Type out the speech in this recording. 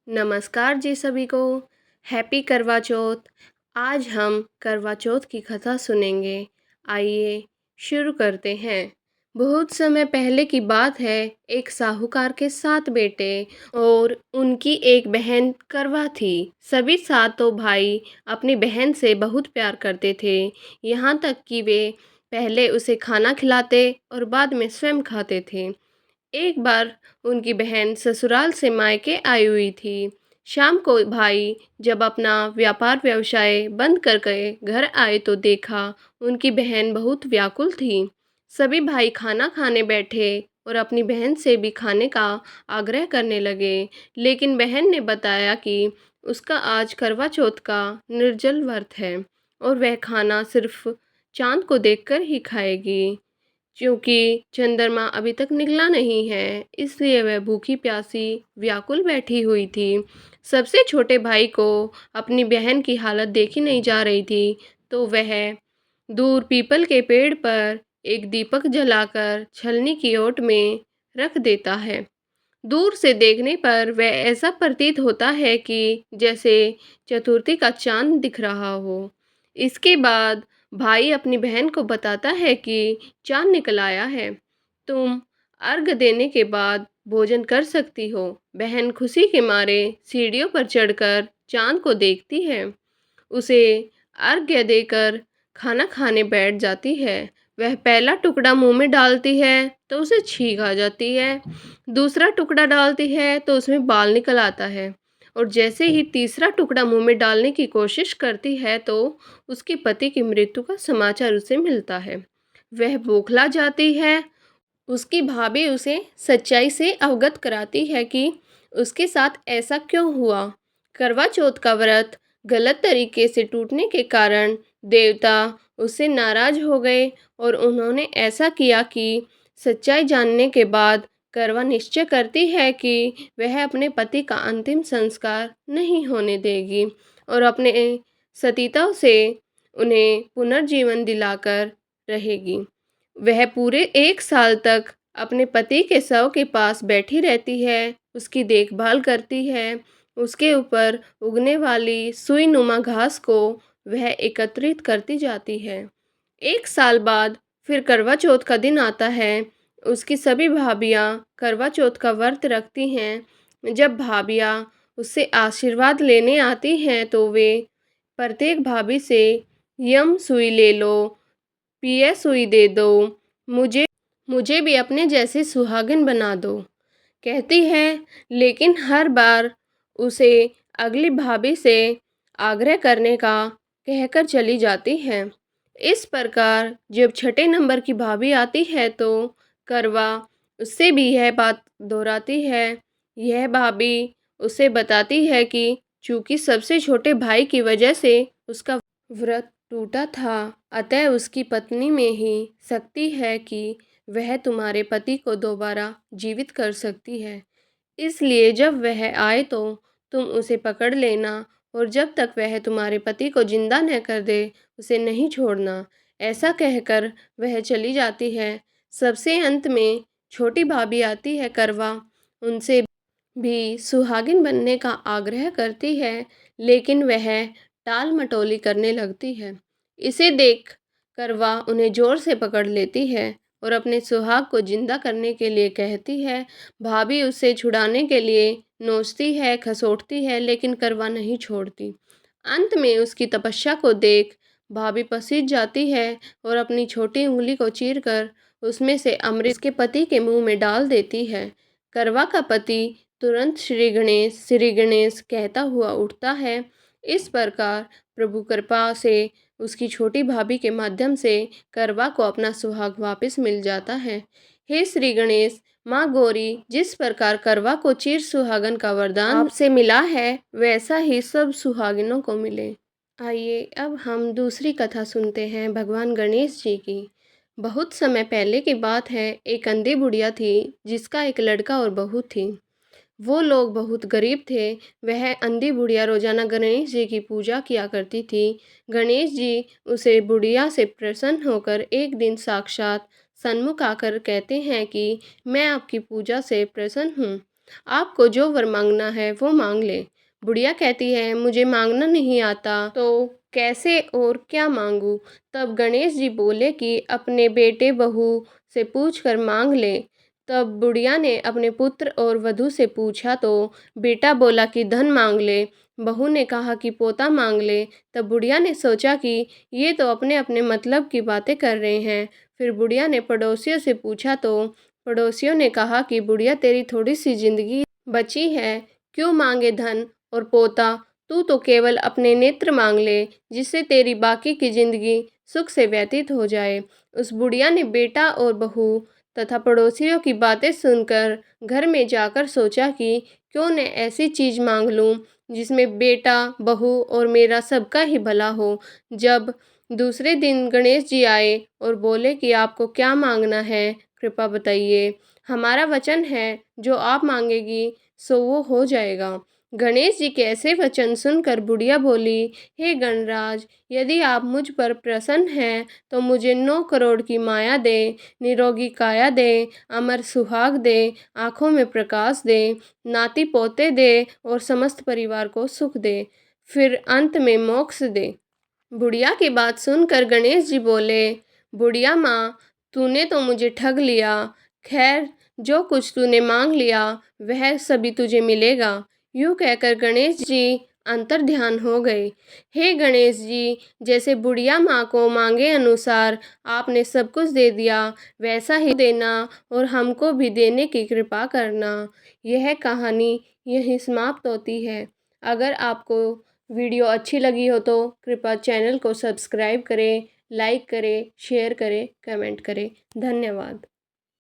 नमस्कार जी सभी को। हैप्पी करवा चौथ। आज हम करवा चौथ की कथा सुनेंगे। आइए शुरू करते हैं। बहुत समय पहले की बात है। एक साहूकार के 7 बेटे और उनकी एक बहन करवा थी। सभी सातों भाई अपनी बहन से बहुत प्यार करते थे, यहाँ तक कि वे पहले उसे खाना खिलाते और बाद में स्वयं खाते थे। एक बार उनकी बहन ससुराल से मायके आई हुई थी। शाम को भाई जब अपना व्यापार व्यवसाय बंद कर गए घर आए तो देखा उनकी बहन बहुत व्याकुल थी। सभी भाई खाना खाने बैठे और अपनी बहन से भी खाने का आग्रह करने लगे, लेकिन बहन ने बताया कि उसका आज करवा चौथ का निर्जल व्रत है और वह खाना सिर्फ चांद को देखकर ही खाएगी। क्योंकि चंद्रमा अभी तक निकला नहीं है, इसलिए वह भूखी प्यासी व्याकुल बैठी हुई थी। सबसे छोटे भाई को अपनी बहन की हालत देखी नहीं जा रही थी, तो वह दूर पीपल के पेड़ पर एक दीपक जलाकर छलनी की ओट में रख देता है। दूर से देखने पर वह ऐसा प्रतीत होता है कि जैसे चतुर्थी का चांद दिख रहा हो। इसके बाद भाई अपनी बहन को बताता है कि चांद निकल आया है, तुम अर्घ देने के बाद भोजन कर सकती हो। बहन खुशी के मारे सीढ़ियों पर चढ़कर चांद को देखती है, उसे अर्घ्य देकर खाना खाने बैठ जाती है। वह पहला टुकड़ा मुंह में डालती है तो उसे छींक आ जाती है, दूसरा टुकड़ा डालती है तो उसमें बाल निकल आता है, और जैसे ही तीसरा टुकड़ा मुंह में डालने की कोशिश करती है तो उसके पति की मृत्यु का समाचार उसे मिलता है। वह बौखला जाती है। उसकी भाभी उसे सच्चाई से अवगत कराती है कि उसके साथ ऐसा क्यों हुआ। करवा चौथ का व्रत गलत तरीके से टूटने के कारण देवता उससे नाराज हो गए और उन्होंने ऐसा किया कि सच्चाई जानने के बाद करवा निश्चय करती है कि वह अपने पति का अंतिम संस्कार नहीं होने देगी और अपने सतीत्व से उन्हें पुनर्जीवन दिलाकर रहेगी। वह पूरे 1 साल तक अपने पति के शव के पास बैठी रहती है, उसकी देखभाल करती है। उसके ऊपर उगने वाली सुई नुमा घास को वह एकत्रित करती जाती है। 1 साल बाद फिर करवा चौथ का दिन आता है। उसकी सभी भाभियाँ करवा चौथ का व्रत रखती हैं। जब भाभियाँ उससे आशीर्वाद लेने आती हैं तो वे प्रत्येक भाभी से यम सुई ले लो, पिया सुई दे दो, मुझे मुझे भी अपने जैसे सुहागिन बना दो कहती है, लेकिन हर बार उसे अगली भाभी से आग्रह करने का कहकर चली जाती है। इस प्रकार जब छठे नंबर की भाभी आती है तो करवा उससे भी यह बात दोहराती है। यह भाभी उसे बताती है कि चूंकि सबसे छोटे भाई की वजह से उसका व्रत टूटा था, अतः उसकी पत्नी में ही शक्ति है कि वह तुम्हारे पति को दोबारा जीवित कर सकती है। इसलिए जब वह आए तो तुम उसे पकड़ लेना और जब तक वह तुम्हारे पति को जिंदा न कर दे उसे नहीं छोड़ना। ऐसा कहकर वह चली जाती है। सबसे अंत में छोटी भाभी आती है करवा उनसे भी सुहागिन बनने का आग्रह करती है, लेकिन वह टाल मटोली करने लगती है। इसे देख करवा उन्हें जोर से पकड़ लेती है और अपने सुहाग को जिंदा करने के लिए कहती है। भाभी उसे छुड़ाने के लिए नोचती है, खसोटती है, लेकिन करवा नहीं छोड़ती। अंत में उसकी तपस्या को देख भाभी पसीज जाती है और अपनी छोटी उंगली को चीरकर उसमें से अमृत उसके पति के मुंह में डाल देती है। करवा का पति तुरंत श्री गणेश कहता हुआ उठता है। इस प्रकार प्रभु कृपा से उसकी छोटी भाभी के माध्यम से करवा को अपना सुहाग वापस मिल जाता है। हे श्री गणेश, माँ गौरी, जिस प्रकार करवा को चिर सुहागन का वरदान आपसे मिला है वैसा ही सब सुहागिनों को मिले। आइए अब हम दूसरी कथा सुनते हैं भगवान गणेश जी की। बहुत समय पहले की बात है। एक अंधी बुढ़िया थी जिसका एक लड़का और बहू थी। वो लोग बहुत गरीब थे। वह अंधी बुढ़िया रोजाना गणेश जी की पूजा किया करती थी। गणेश जी उसे बुढ़िया से प्रसन्न होकर एक दिन साक्षात सन्मुख आकर कहते हैं कि मैं आपकी पूजा से प्रसन्न हूँ, आपको जो वर मांगना है वो मांग ले। बुढ़िया कहती है, मुझे मांगना नहीं आता तो कैसे और क्या मांगूं। तब गणेश जी बोले कि अपने बेटे बहू से पूछ कर मांग ले। तब बुढ़िया ने अपने पुत्र और वधू से पूछा तो बेटा बोला कि धन मांग ले। बहू ने कहा कि पोता मांग ले। तब बुढ़िया ने सोचा कि ये तो अपने अपने मतलब की बातें कर रहे हैं। फिर बुढ़िया ने पड़ोसियों से पूछा तो पड़ोसियों ने कहा कि बुढ़िया, तेरी थोड़ी सी जिंदगी बची है, क्यों मांगे धन और पोता। तू तो केवल अपने नेत्र मांग ले, जिससे तेरी बाकी की जिंदगी सुख से व्यतीत हो जाए। उस बुढ़िया ने बेटा और बहू तथा पड़ोसियों की बातें सुनकर घर में जाकर सोचा कि क्यों न ऐसी चीज मांग लूं जिसमें बेटा, बहू और मेरा सबका ही भला हो। जब दूसरे दिन गणेश जी आए और बोले कि आपको क्या मांगना है, कृपा बताइए। हमारा वचन है, जो आप मांगेगी सो वो हो जाएगा। गणेश जी के ऐसे वचन सुनकर बुढ़िया बोली, हे गणराज, यदि आप मुझ पर प्रसन्न हैं तो मुझे 9 करोड़ की माया दे, निरोगी काया दे, अमर सुहाग दे, आंखों में प्रकाश दे, नाती पोते दे और समस्त परिवार को सुख दे, फिर अंत में मोक्ष दे। बुढ़िया की बात सुनकर गणेश जी बोले, बुढ़िया माँ, तूने तो मुझे ठग लिया। खैर, जो कुछ तूने मांग लिया वह सभी तुझे मिलेगा। यूँ कहकर गणेश जी अंतर्ध्यान हो गए। हे गणेश जी, जैसे बुढ़िया माँ को मांगे अनुसार आपने सब कुछ दे दिया, वैसा ही देना और हमको भी देने की कृपा करना। यह कहानी यहीं समाप्त होती है। अगर आपको वीडियो अच्छी लगी हो तो कृपया चैनल को सब्सक्राइब करें, लाइक करें, शेयर करें, कमेंट करें। धन्यवाद।